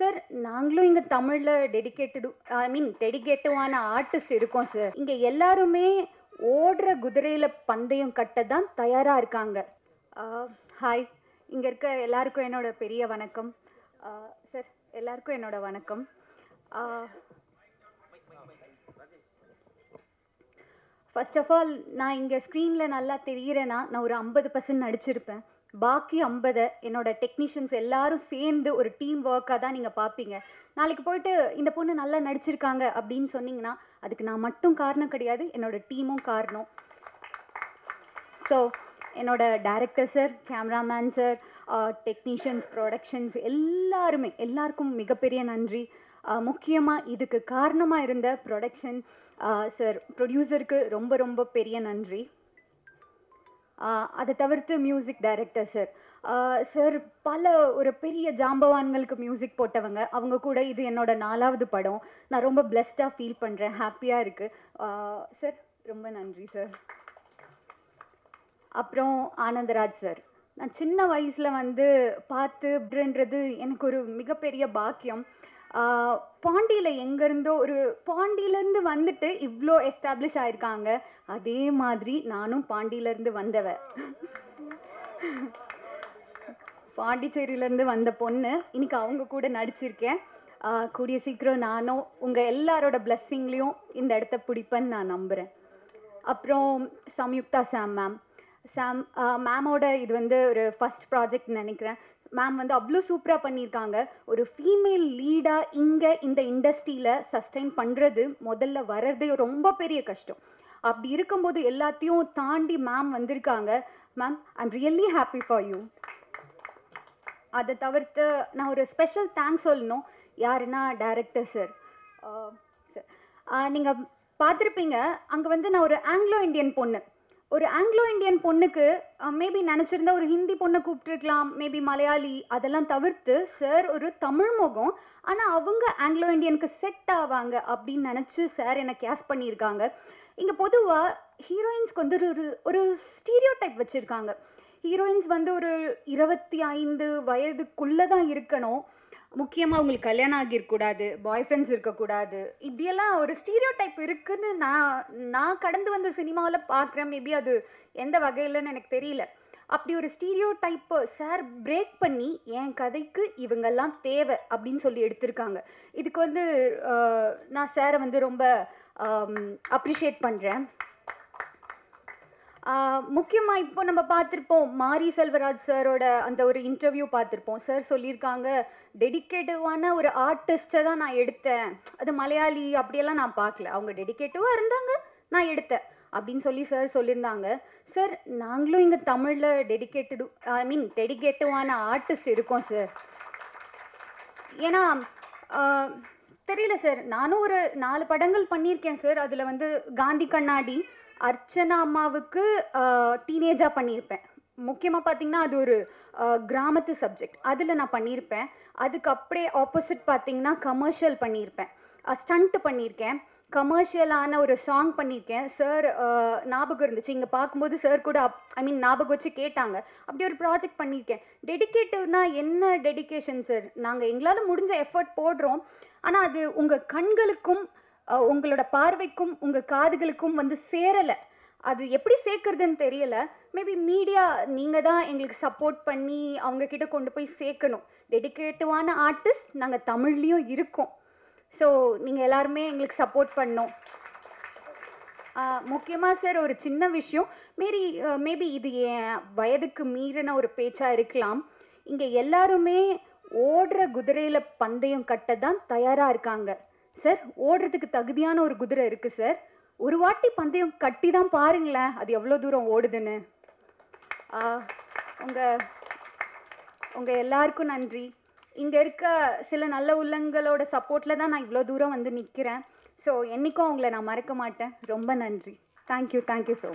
Sir நாங்களும் இங்கே தமிழில் டெடிகேட்டிவான ஆர்டிஸ்ட் இருக்கோம் சார். இங்கே எல்லாருமே ஓடுற குதிரையில் பந்தயம் கட்ட தான் தயாராக இருக்காங்க. ஹாய், இங்கே இருக்க எல்லாருக்கும் என்னோட பெரிய வணக்கம். சார் எல்லாருக்கும் என்னோட வணக்கம். ஃபர்ஸ்ட் ஆஃப் ஆல், நான் இங்கே ஸ்க்ரீனில் நல்லா தெரிகிறேன்னா நான் ஒரு 50% நடிச்சிருப்பேன். பாக்கி 50 என்னோட டெக்னீஷியன்ஸ் எல்லாரும் சேர்ந்து ஒரு டீம் ஒர்க்காக தான் நீங்கள் பார்ப்பீங்க. நாளைக்கு போயிட்டு இந்த பொண்ணு நல்லா நடிச்சிருக்காங்க அப்படின்னு சொன்னீங்கன்னா அதுக்கு நான் மட்டும் காரணம் கிடையாது, என்னோட டீமும் காரணம். ஸோ என்னோட director sir, cameraman sir, technicians, productions எல்லாருக்கும் மிகப்பெரிய நன்றி. முக்கியமாக இதுக்கு காரணமாக இருந்த ப்ரொடக்ஷன் சார், ப்ரொடியூசருக்கு ரொம்ப ரொம்ப பெரிய நன்றி. அதை தவிர்த்து மியூசிக் டைரக்டர் சார் சார் ஒரு பெரிய ஜாம்பவான்களுக்கு மியூசிக் போட்டவங்க. அவங்க கூட இது என்னோட 4வது படம். நான் ரொம்ப பிளெஸ்டாக ஃபீல் பண்ணுறேன், ஹாப்பியாக இருக்குது சார். ரொம்ப நன்றி சார். அப்புறம் ஆனந்தராஜ் சார், நான் சின்ன வயசில் பார்த்துன்றது எனக்கு ஒரு மிகப்பெரிய பாக்கியம். பாண்டியில் எங்கேருந்தோ பாண்டியிலேருந்து வந்துட்டு இவ்வளோ எஸ்டாப்ளிஷ் ஆயிருக்காங்க. அதே மாதிரி நானும் பாண்டியிலேருந்து வந்தவ, பாண்டிச்சேரியிலேருந்து வந்த பொண்ணு. இன்னைக்கு அவங்க கூட நடிச்சிருக்கேன். கூடிய சீக்கிரம் நானும் உங்கள் எல்லாரோட பிளெஸ்ஸிங்லேயும் இந்த இடத்த பிடிப்பேன்னு நான் நம்புகிறேன். அப்புறம் சம்யுக்தா மேமோட இது ஒரு ஃபஸ்ட் ப்ராஜெக்ட் நினைக்கிறேன். மேம் அவ்வளோ சூப்பராக பண்ணியிருக்காங்க. ஒரு ஃபீமேல் லீடாக இங்கே இந்த இண்டஸ்ட்ரியில் சஸ்டெயின் பண்ணுறது, முதல்ல வர்றதே ரொம்ப பெரிய கஷ்டம். அப்படி இருக்கும்போது எல்லாத்தையும் தாண்டி மேம் வந்திருக்காங்க. Ma'am, I'm really happy for you. அதை தவிர்த்து நான் ஒரு ஸ்பெஷல் தேங்க்ஸ் சொல்லணும். யாருன்னா டைரக்டர் சார். நீங்கள் பார்த்துருப்பீங்க, அங்கே நான் ஒரு ஆங்கிலோ இண்டியன் பொண்ணுக்கு மேபி நினச்சிருந்தா ஒரு ஹிந்தி பொண்ணை கூப்பிட்டுருக்கலாம், மேபி மலையாளி, அதெல்லாம் தவிர்த்து சார் ஒரு தமிழ் முகம், ஆனால் அவங்க ஆங்கிலோ இண்டியனுக்கு செட் ஆவாங்க அப்படின்னு நினச்சி சார் என்னை கேஸ்ட் பண்ணியிருக்காங்க. இங்கே பொதுவாக ஹீரோயின்ஸ்க்கு ஒரு ஸ்டீரியோ டைப் வச்சுருக்காங்க. ஹீரோயின்ஸ் ஒரு 25 வயதுக்குள்ளே தான் இருக்கணும், முக்கியமாக அவங்களுக்கு கல்யாணம் ஆகியிருக்கூடாது, பாய் ஃப்ரெண்ட்ஸ் இருக்கக்கூடாது, இப்படியெல்லாம் ஒரு ஸ்டீரியோ டைப் இருக்குதுன்னு நான் கடந்து வந்த சினிமாவில் பார்க்குறேன். மேபி அது எந்த வகையிலன்னு எனக்கு தெரியல. அப்படி ஒரு ஸ்டீரியோ டைப்பை சார் பிரேக் பண்ணி என் கதைக்கு இவங்கெல்லாம் தேவை அப்படின்னு சொல்லி எடுத்திருக்காங்க. இதுக்கு நான் சாரை ரொம்ப அப்ரிஷியேட் பண்ணுறேன். முக்கியமாக இப்போ நம்ம பார்த்துருப்போம், மாரி செல்வராஜ் சாரோட அந்த ஒரு இன்டர்வியூ பார்த்துருப்போம். சார் சொல்லியிருக்காங்க, டெடிக்கேட்டிவான ஒரு ஆர்டிஸ்ட்டை தான் நான் எடுத்தேன், அது மலையாளி அப்படியெல்லாம் நான் பார்க்கல, அவங்க டெடிக்கேட்டிவாக இருந்தாங்க, நான் எடுத்தேன் அப்படின்னு சார் சொல்லியிருந்தாங்க. சார் நாங்களும் இங்கே தமிழில் டெடிக்கேட்டிவான ஆர்டிஸ்ட் இருக்கோம் சார். ஏன்னா தெரியல சார், நானும் ஒரு 4 படங்கள் பண்ணியிருக்கேன் சார். அதில் காந்தி கண்ணாடி, அர்ச்சனா அம்மாவுக்கு டீனேஜாக பண்ணியிருப்பேன். முக்கியமாக பார்த்திங்கன்னா அது ஒரு கிராமத்து சப்ஜெக்ட், அதில் நான் பண்ணியிருப்பேன். அதுக்கு அப்படியே ஆப்போசிட் பார்த்திங்கன்னா கமர்ஷியல் பண்ணியிருப்பேன், ஸ்டண்ட்டு பண்ணியிருக்கேன், கமர்ஷியலான ஒரு சாங் பண்ணியிருக்கேன். சார் ஞாபகம் இருந்துச்சு, இங்கே பார்க்கும்போது சார் கூட ஞாபகம் வச்சு கேட்டாங்க. அப்படி ஒரு ப்ராஜெக்ட் பண்ணியிருக்கேன். டெடிக்கேட்டிவ்னா என்ன டெடிக்கேஷன் சார்? நாங்கள் எங்களால் முடிஞ்ச எஃபர்ட் போடுறோம், ஆனால் அது உங்கள் கண்களுக்கும் உங்களோட பார்வைக்கும் உங்கள் காதுகளுக்கும் சேரலை. அது எப்படி சேர்க்குறதுன்னு தெரியலை. மேபி மீடியா நீங்கள் தான் எங்களுக்கு சப்போர்ட் பண்ணி அவங்கக்கிட்ட கொண்டு போய் சேர்க்கணும். டெடிக்கேட்டிவான ஆர்டிஸ்ட் நாங்கள் தமிழ்லேயும் இருக்கோம். ஸோ நீங்கள் எல்லாருமே எங்களுக்கு சப்போர்ட் பண்ணோம். முக்கியமாக சார் ஒரு சின்ன விஷயம், மேபி இது என் வயதுக்கு மீறின ஒரு பேச்சாக இருக்கலாம். இங்கே எல்லாருமே ஓடுற குதிரையில் பந்தயம் கட்ட தான் தயாராக இருக்காங்க சார். ஓடுறதுக்கு தகுதியான ஒரு குதிரை இருக்குது சார். ஒரு வாட்டி பந்தயம் கட்டி தான் பாருங்களேன், அது எவ்வளோ தூரம் ஓடுதுன்னு. உங்கள் எல்லாருக்கும் நன்றி. இங்கே இருக்க சில நல்ல உள்ளங்களோட சப்போர்ட்டில் தான் நான் இவ்வளோ தூரம் நிற்கிறேன். ஸோ என்றைக்கும் அவங்கள நான் மறக்க மாட்டேன். ரொம்ப நன்றி. Thank you so much.